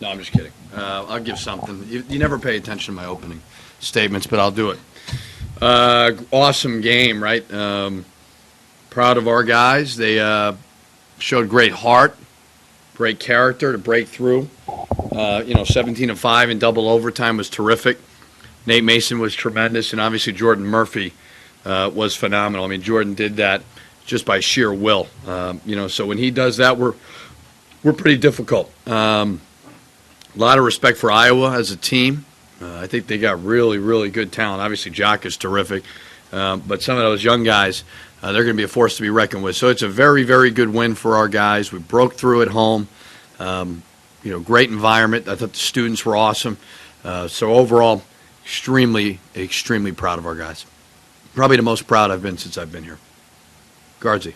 No, I'm just kidding. I'll give something. You never pay attention to my opening statements, but I'll do it. Awesome game, right? Proud of our guys. They showed great heart, great character to break through. 17-5 in double overtime was terrific. Nate Mason was tremendous, and obviously Jordan Murphy was phenomenal. I mean, Jordan did that just by sheer will. So when he does that, we're pretty difficult. A lot of respect for Iowa as a team. I think they got really, really good talent. Obviously, Jock is terrific. But some of those young guys, they're going to be a force to be reckoned with. So it's a very, very good win for our guys. We broke through at home. Great environment. I thought the students were awesome. So overall, extremely, extremely proud of our guys. Probably the most proud I've been since I've been here. Guardsy.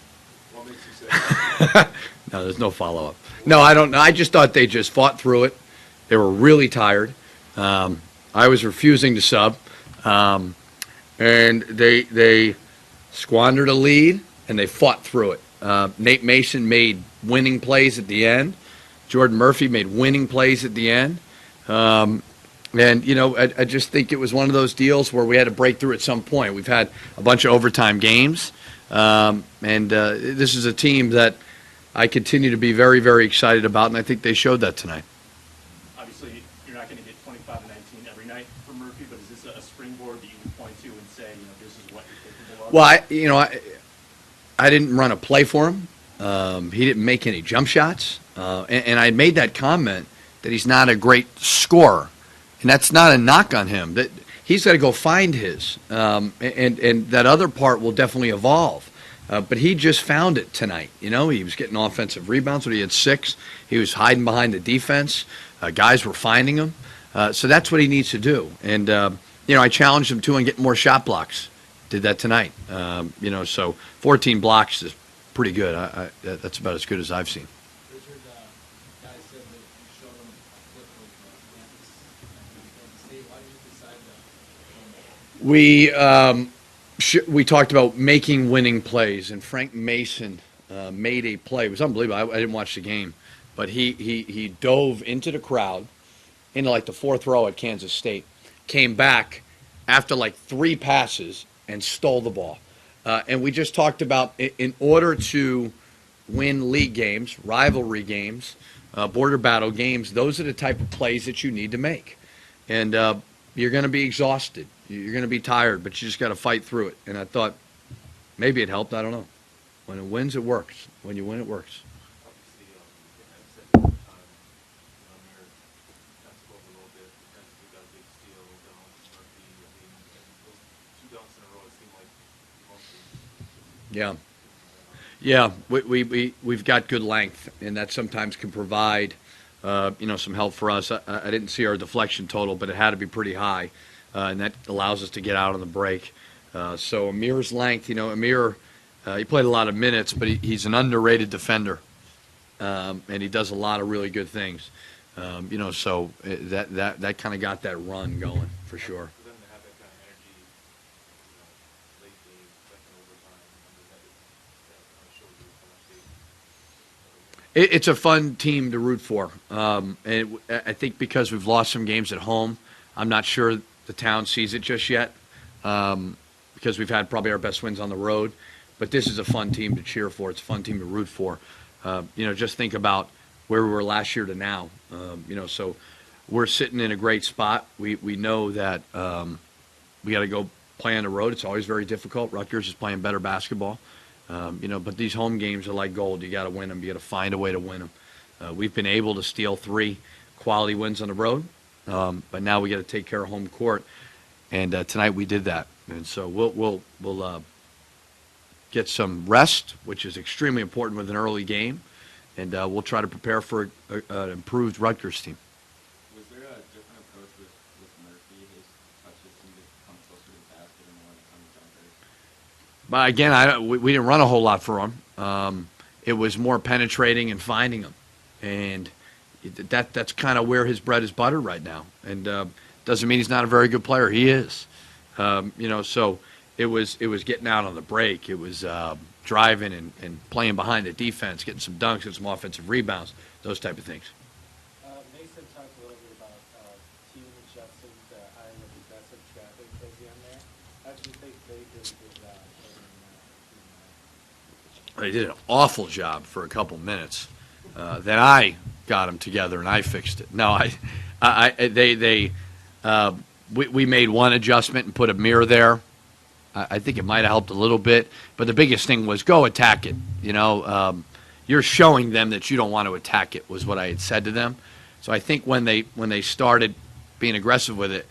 What makes you say that? No, there's no follow-up. No, I don't know. I just thought they just fought through it. They were really tired. I was refusing to sub. And they squandered a lead, and they fought through it. Nate Mason made winning plays at the end. Jordan Murphy made winning plays at the end. I just think it was one of those deals where we had to break through at some point. We've had a bunch of overtime games. This is a team that I continue to be very, very excited about, and I think they showed that tonight. Obviously, you're not going to get 25 and 19 every night from Murphy, but is this a springboard that you would point to and say, this is what you're capable of? Well, I didn't run a play for him. He didn't make any jump shots. And I made that comment that he's not a great scorer. And that's not a knock on him. That he's got to go find his. And that other part will definitely evolve. But he just found it tonight. He was getting offensive rebounds when he had 6. He was hiding behind the defense. Guys were finding him. So that's what he needs to do. And, I challenged him to and get more shot blocks. Did that tonight. So 14 blocks is pretty good. That's about as good as I've seen. Richard, guys said that you showed them a clip of Kansas State. Why did you decide to? We talked about making winning plays, and Frank Mason made a play. It was unbelievable. I didn't watch the game, but he dove into the crowd, into like the 4th row at Kansas State, came back after like 3 passes and stole the ball. And we just talked about in order to win league games, rivalry games, border battle games, those are the type of plays that you need to make. And you're going to be exhausted. You're going to be tired, but you just got to fight through it. And I thought maybe it helped. I don't know. When it wins, it works. When you win, it works. Obviously, I've said it all the time, Amir got to go over a little bit, defensively got a big steal, Murphy, those 2 dunks in a row, it seemed like mostly. Yeah. Yeah, we've got good length, and that sometimes can provide, some help for us. I didn't see our deflection total, but it had to be pretty high, and that allows us to get out on the break. So Amir's length, Amir, he played a lot of minutes, but he's an underrated defender, and he does a lot of really good things. So that kind of got that run going for sure. For them to have that kind of energy, late game, second overtime, that kind of shows you how much they. It's a fun team to root for. And I think because we've lost some games at home, I'm not sure the town sees it just yet because we've had probably our best wins on the road. But this is a fun team to cheer for. It's a fun team to root for. Just think about where we were last year to now. So we're sitting in a great spot. We know that we got to go play on the road. It's always very difficult. Rutgers is playing better basketball. But these home games are like gold. You got to win them. You got to find a way to win them. We've been able to steal 3 quality wins on the road, but now we got to take care of home court. And tonight we did that. And so we'll get some rest, which is extremely important with an early game, and we'll try to prepare for an improved Rutgers team. Was there a different approach with Murphy? His touches seemed to come closer to the basket and more than jumpers. But again, we didn't run a whole lot for him. It was more penetrating and finding him, and that's kind of where his bread is buttered right now. And doesn't mean he's not a very good player. He is. So it was getting out on the break. It was driving and playing behind the defense, getting some dunks, getting some offensive rebounds, those type of things. Mason said, talked a little bit about team adjusting to Iowa aggressive traffic towards the end there. How do you think they did a good job? They did an awful job for a couple minutes. Then I got them together and I fixed it. No, we made one adjustment and put a mirror there. I think it might have helped a little bit, but the biggest thing was go attack it. You're showing them that you don't want to attack it was what I had said to them. So I think when they started being aggressive with it,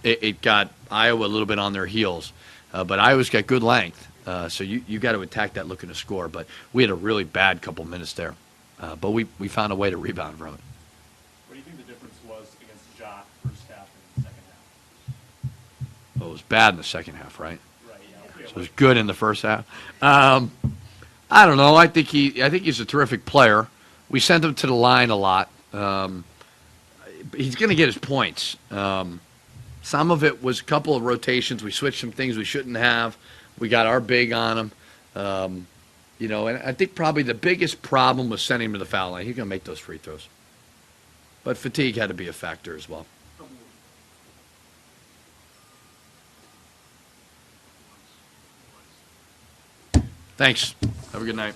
it got Iowa a little bit on their heels. But Iowa's got good length, so you got to attack that looking to score. But we had a really bad couple minutes there, but we found a way to rebound from it. What do you think the difference was against Jock first half and second half? Well, it was bad in the second half, right? Right, yeah. So it was good in the first half. I don't know. I think he's a terrific player. We sent him to the line a lot. He's going to get his points. Some of it was a couple of rotations. We switched some things we shouldn't have. We got our big on him. And I think probably the biggest problem was sending him to the foul line. He's going to make those free throws. But fatigue had to be a factor as well. Thanks. Have a good night.